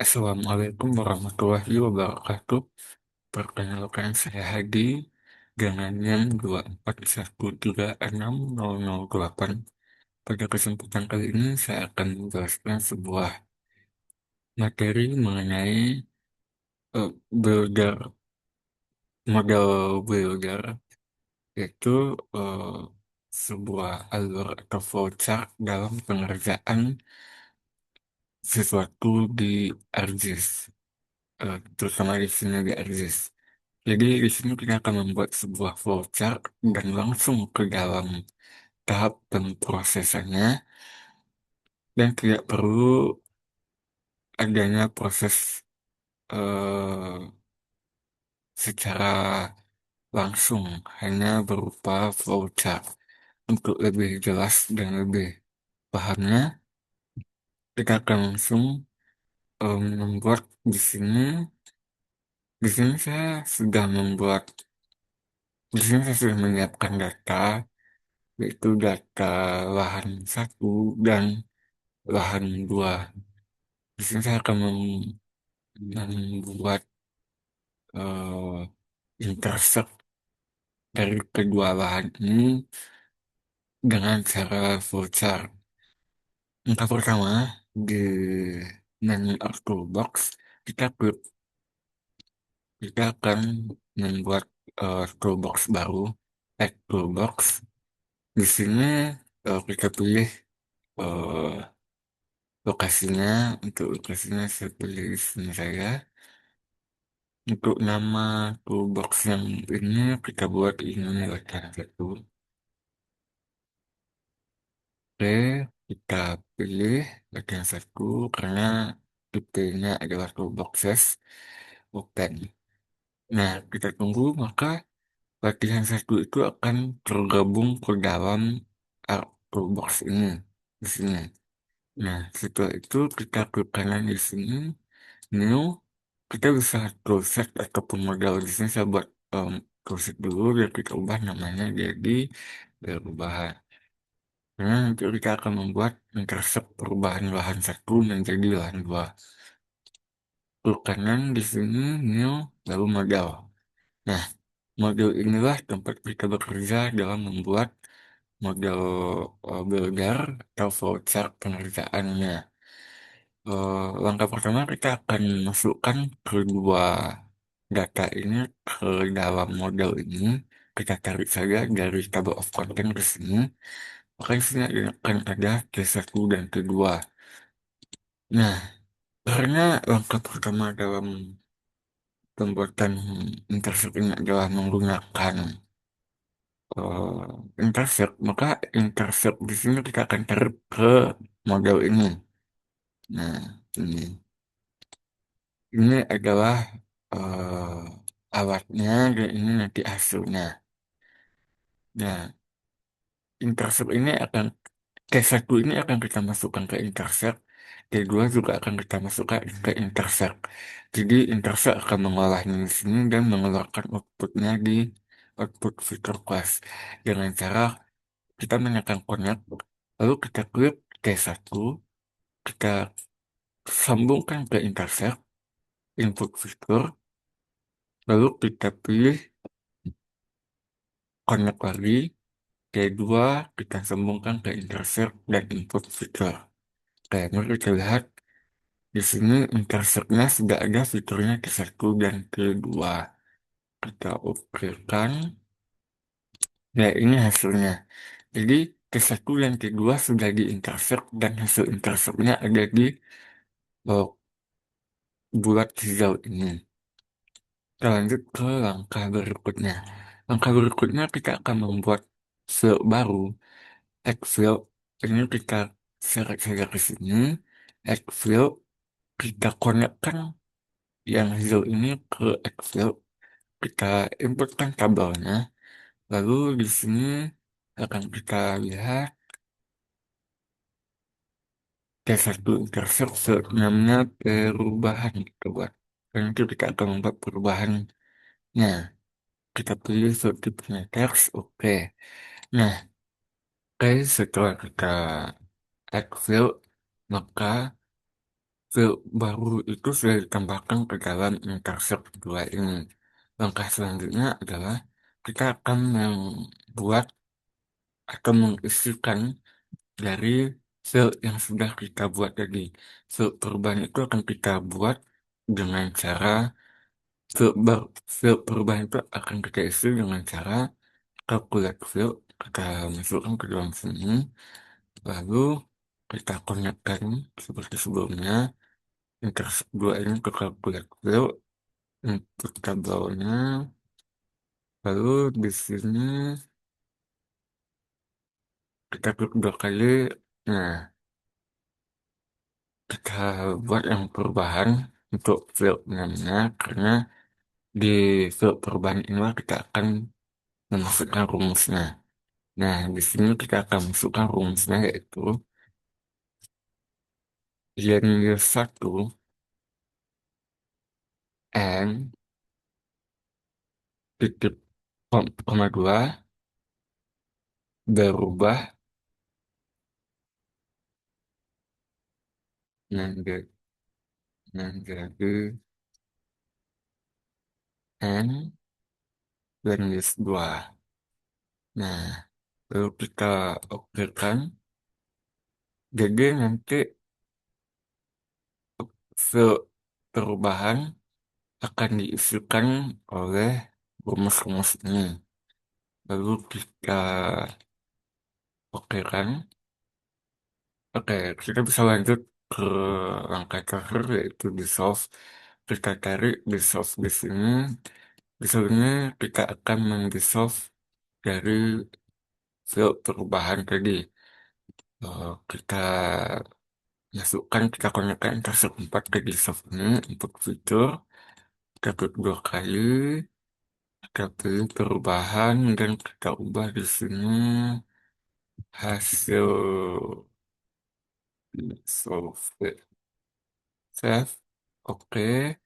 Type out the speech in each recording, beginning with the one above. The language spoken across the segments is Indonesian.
Assalamualaikum warahmatullahi wabarakatuh. Perkenalkan saya Hadi dengan NIM 241360008. Pada kesempatan kali ini saya akan menjelaskan sebuah materi mengenai builder, model builder, yaitu eh, sebuah alur atau flowchart dalam pengerjaan sesuatu di ArcGIS, terutama di sini di ArcGIS. Jadi di sini kita akan membuat sebuah flowchart dan langsung ke dalam tahap pemrosesannya dan tidak perlu adanya proses eh, secara langsung, hanya berupa flowchart. Untuk lebih jelas dan lebih pahamnya, kita akan langsung membuat di sini. Di sini saya sudah membuat, di sini saya sudah menyiapkan data, yaitu data lahan satu dan lahan dua. Di sini saya akan membuat intersect dari kedua lahan ini dengan cara flowchart. Langkah pertama, di menu Toolbox, kita klik, kita akan membuat toolbox baru, add toolbox. Di sini kita pilih eh, lokasinya. Untuk lokasinya saya pilih di sini saya. Untuk nama toolbox yang ini kita buat ini latihan satu. Oke, kita pilih latihan satu karena tipenya adalah toolboxes open. Nah, kita tunggu maka latihan satu itu akan tergabung ke dalam toolbox ini di sini. Nah, setelah itu kita klik kanan di sini, new. Kita bisa toolset ataupun modal. Di sini saya buat toolset dulu biar kita ubah namanya jadi perubahan. Karena nanti kita akan membuat intercept perubahan lahan satu menjadi lahan dua. Klik kanan di sini new lalu modal. Nah, model inilah tempat kita bekerja dalam membuat model builder atau flowchart pengerjaannya. Langkah pertama kita akan masukkan kedua data ini ke dalam model ini. Kita tarik saja dari table of content ke sini. Maka di sini akan ada T1 dan T2. Nah, karena langkah pertama dalam pembuatan intercept ini adalah menggunakan intercept, maka intercept di sini kita akan tarik ke model ini. Nah, ini. Ini adalah alatnya dan ini nanti hasilnya. Nah, intercept ini akan T1 ini akan kita masukkan ke intercept, T2 juga akan kita masukkan ke intercept. Jadi intercept akan mengolahnya di sini dan mengeluarkan outputnya di output filter class dengan cara kita menekan connect, lalu kita klik T1, kita sambungkan ke intercept, input filter, lalu kita pilih connect lagi. Kedua, kita sambungkan ke intercept dan input fitur. Oke, mari kita lihat di sini interceptnya sudah ada fiturnya T1 dan T2. Kita okekan. Ya, ini hasilnya. Jadi T1 dan T2 sudah di intercept dan hasil interceptnya ada di oh, bulat hijau ini. Kita lanjut ke langkah berikutnya. Langkah berikutnya kita akan membuat field baru. Excel ini kita seret saja ke sini. Excel kita konekkan yang hijau ini ke Excel. Kita inputkan tabelnya. Lalu di sini akan kita lihat T1 intercept namanya perubahan kita buat. Dan itu kita akan membuat perubahannya. Kita pilih subtipnya teks, oke. Nah, oke, setelah kita Excel, maka field baru itu sudah ditambahkan ke dalam intercept dua ini. Langkah selanjutnya adalah kita akan membuat atau mengisikan dari field yang sudah kita buat tadi. Field perubahan itu akan kita buat dengan cara field, field perubahan itu akan kita isi dengan cara calculate field, kita masukkan ke dalam sini, lalu kita konekkan seperti sebelumnya, intercept dua ini ke calculate field, input tabelnya, lalu di sini kita klik dua kali, nah kita buat yang perubahan untuk field namanya, karena di field perubahan inilah kita akan memasukkan rumusnya. Nah, di sini kita akan masukkan rumusnya yaitu Y 1 N titik koma dua berubah menjadi, menjadi N minus 2. Nah, lalu kita okekan. Jadi nanti file perubahan akan diisikan oleh rumus-rumus ini. Lalu kita okekan. Oke, kita bisa lanjut ke langkah terakhir yaitu di solve. Kita cari di solve di sini. Di sini kita akan mendissolve dari field perubahan tadi. Kita masukkan, kita konekkan intercept 4 ke dissolve ini untuk fitur. Kita klik dua kali. Kita pilih perubahan dan kita ubah di sini hasil solve. Save. Oke.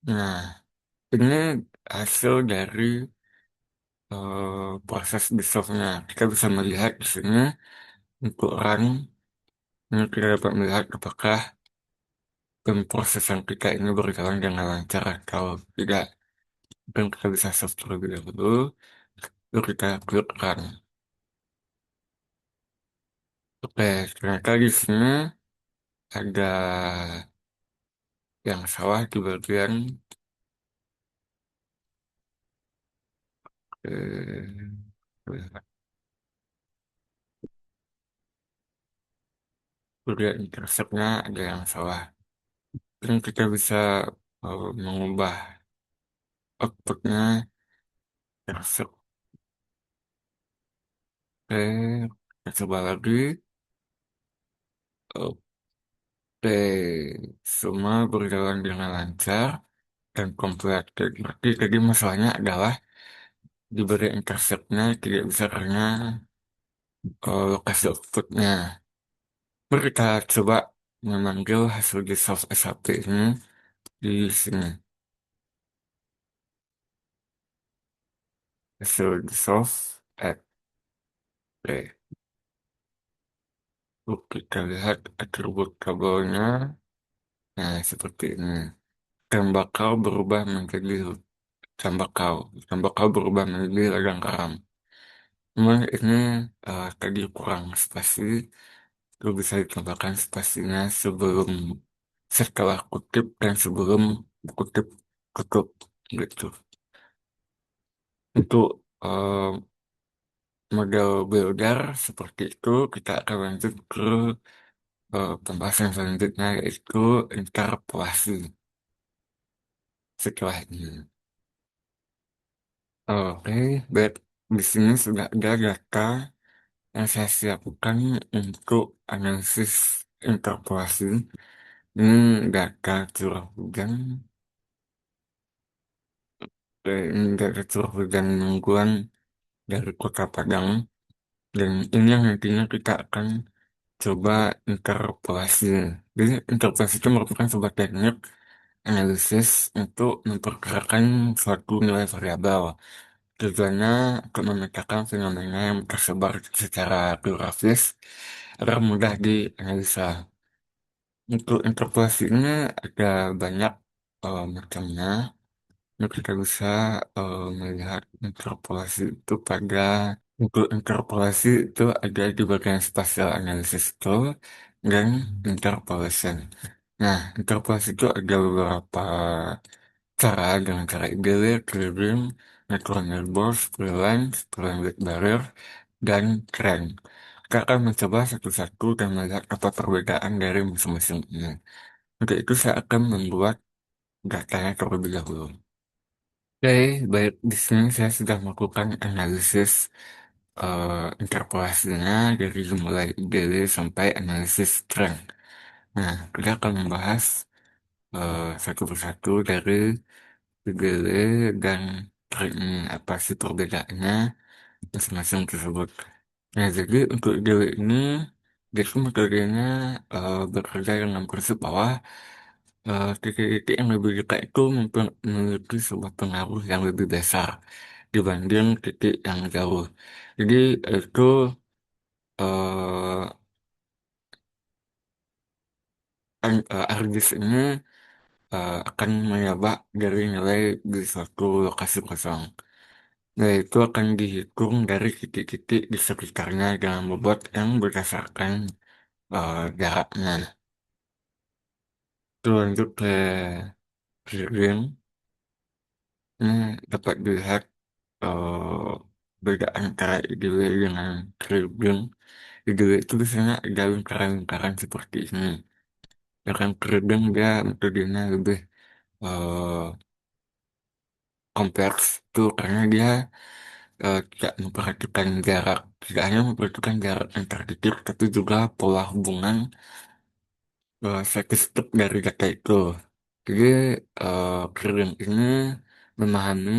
Nah, ini hasil dari proses dissolve-nya. Kita bisa melihat di sini untuk run, ini kita dapat melihat apakah pemrosesan kita ini berjalan dengan lancar atau tidak. Dan kita bisa save terlebih dahulu, lalu kita klik run. Oke, ternyata di sini ada yang salah di bagian eh, bagian interceptnya ada yang salah. Dan kita bisa mengubah outputnya intercept. Oke, kita coba lagi. Oke, semua berjalan dengan lancar dan komplit. Berarti tadi masalahnya adalah di bagian interceptnya tidak bisa karena lokasi outputnya. Mari kita coba memanggil hasil di soft SAP ini di sini. Hasil di soft app. Oke. Lalu kita lihat atribut tabelnya. Nah, seperti ini. Tembakau berubah menjadi tembakau. Tembakau berubah menjadi ladang garam. Memang ini tadi kurang spasi. Itu bisa ditambahkan spasinya sebelum setelah kutip dan sebelum kutip tutup gitu. Untuk model builder seperti itu kita akan lanjut ke pembahasan selanjutnya yaitu interpolasi setelah ini. Oke, baik. Di sini sudah ada data yang saya siapkan untuk analisis interpolasi. Ini data curah hujan, ini data curah hujan mingguan dari Kota Padang. Dan ini yang nantinya kita akan coba interpolasi. Jadi interpolasi itu merupakan sebuah teknik analisis untuk memperkirakan suatu nilai variabel. Tujuannya untuk memetakan fenomena yang tersebar secara geografis agar mudah dianalisa. Untuk interpolasi ini ada banyak macamnya. Nah, kita bisa melihat interpolasi itu pada untuk interpolasi itu ada di bagian spatial analysis tool dan interpolation. Nah, interpolasi itu ada beberapa cara dengan cara ideal, curving, natural neighbors, freelance, freelance barrier, dan trend. Kita akan mencoba satu-satu dan melihat apa perbedaan dari masing-masing ini. Untuk itu saya akan membuat datanya terlebih dahulu. Oke, baik di sini saya sudah melakukan analisis interpolasinya dari mulai ideal sampai analisis trend. Nah, kita akan membahas satu persatu dari ideal dan trend ini apa sih perbedaannya masing-masing tersebut. Nah, jadi untuk ideal ini dia itu metodenya bekerja dengan prinsip bahwa titik-titik yang lebih dekat itu memiliki sebuah pengaruh yang lebih besar dibanding titik yang jauh. Jadi itu eh argus ini akan menyebabkan dari nilai di suatu lokasi kosong. Nah, itu akan dihitung dari titik-titik di sekitarnya dengan bobot yang berdasarkan jaraknya. Itu lanjut ke gradient. Ini dapat dilihat eh, beda antara ideal dengan gradient. Ideal itu biasanya ada lingkaran-lingkaran seperti ini. Sedangkan gradient dia metodenya lebih eh, kompleks tuh karena dia tidak memperhatikan jarak, tidak hanya memperhatikan jarak antar titik, tapi juga pola hubungan statistik dari data itu. Jadi gradient ini memahami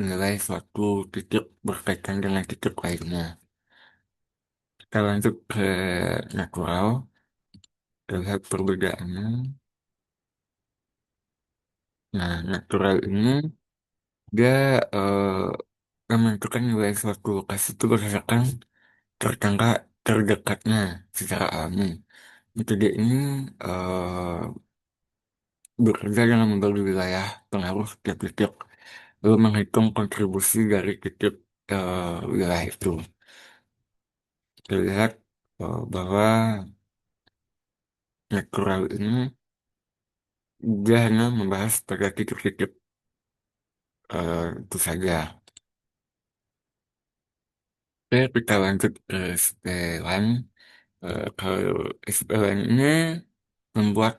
nilai suatu titik berkaitan dengan titik lainnya. Kita lanjut ke natural, kita lihat perbedaannya. Nah, natural ini dia menentukan nilai suatu lokasi itu berdasarkan tertangga terdekatnya secara alami. Metode ini eh, bekerja dengan membagi wilayah pengaruh setiap titik, lalu menghitung kontribusi dari titik wilayah itu. Kita lihat bahwa natural ini dia hanya membahas pada titik-titik itu saja. Oke, kita lanjut ke setelan. Kalau setelan ini membuat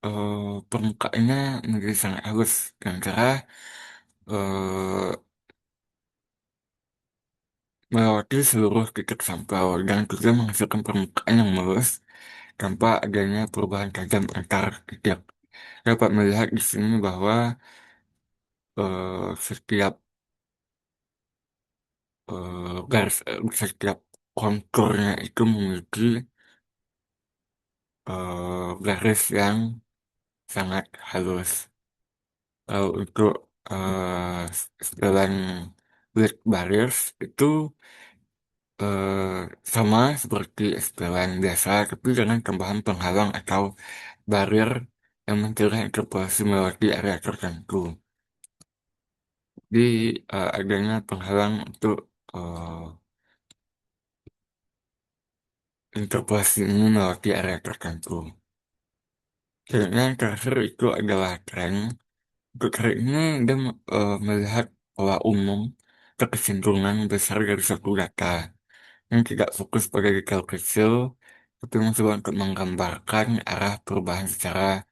eh, permukaannya menjadi sangat halus dan cerah, eh, melewati seluruh titik sampel dan juga menghasilkan permukaan yang mulus tanpa adanya perubahan tajam antar titik. Dapat melihat di sini bahwa setiap setiap konturnya itu memiliki garis yang sangat halus. Kalau untuk setelan black barriers itu eh, sama seperti setelan biasa, tapi dengan tambahan penghalang atau barrier yang mencegah interpolasi melewati area tertentu. Jadi adanya penghalang untuk eh, interpolasi ini melewati area tertentu. Dan yang terakhir itu adalah tren. Untuk tren ini dia melihat pola umum atau kecenderungan besar dari suatu data yang tidak fokus pada detail kecil, tapi mencoba untuk menggambarkan arah perubahan secara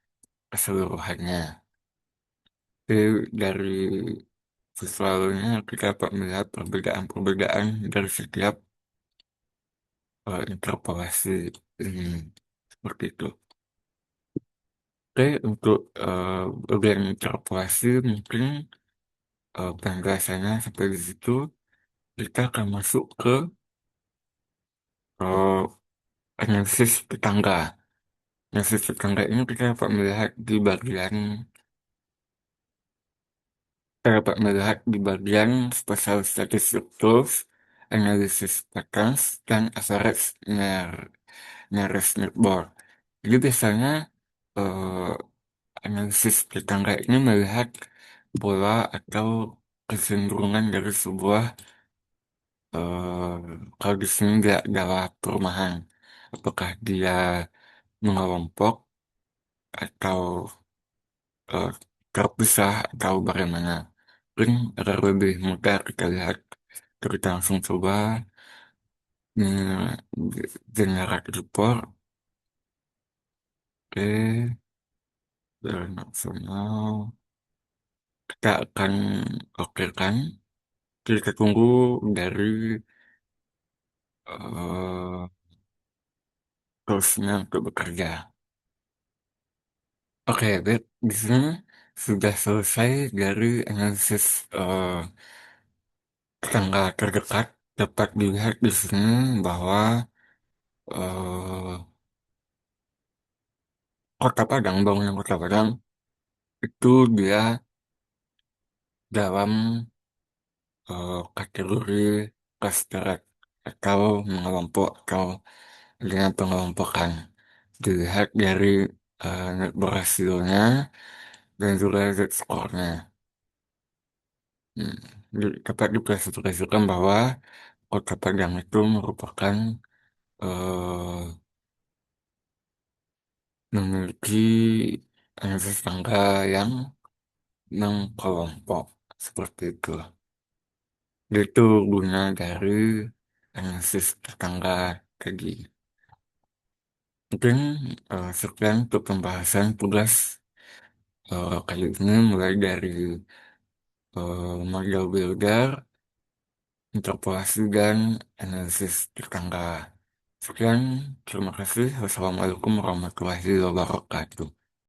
keseluruhannya. Jadi, dari visualnya kita dapat melihat perbedaan-perbedaan dari setiap interpolasi ini. Seperti itu. Oke, untuk bagian interpolasi mungkin penjelasannya sampai di situ. Kita akan masuk ke uh, analisis tetangga. Analisis tetangga ini kita dapat melihat di bagian special statistic tools, analysis patterns, dan average nearest neighbor. Jadi biasanya eh, analisis tetangga ini melihat pola atau kecenderungan dari sebuah eh, kalau di sini dia adalah perumahan, apakah dia mengelompok atau eh, terpisah atau bagaimana. Mungkin agar lebih mudah kita lihat, kita langsung coba generate report. Oke, dan nasional. Kita akan oke kan. Kita tunggu dari eh terusnya untuk bekerja. Oke, baik. Di sini sudah selesai dari analisis eh, tetangga terdekat. Dapat dilihat di sini bahwa eh, Kota Padang, bangunan Kota Padang itu dia dalam kategori cluster atau mengelompok atau dengan pengelompokan. Dilihat dari net berhasilnya dan juga Z score-nya. Hmm. Dapat diklasifikasikan bahwa Kota Padang itu merupakan eh, memiliki analisis tangga yang mengkelompok seperti itu. Itu guna dari analisis tetangga tadi. Mungkin sekian untuk pembahasan tugas kali ini mulai dari model builder, interpolasi, dan analisis tetangga. Sekian, terima kasih. Wassalamualaikum warahmatullahi wabarakatuh.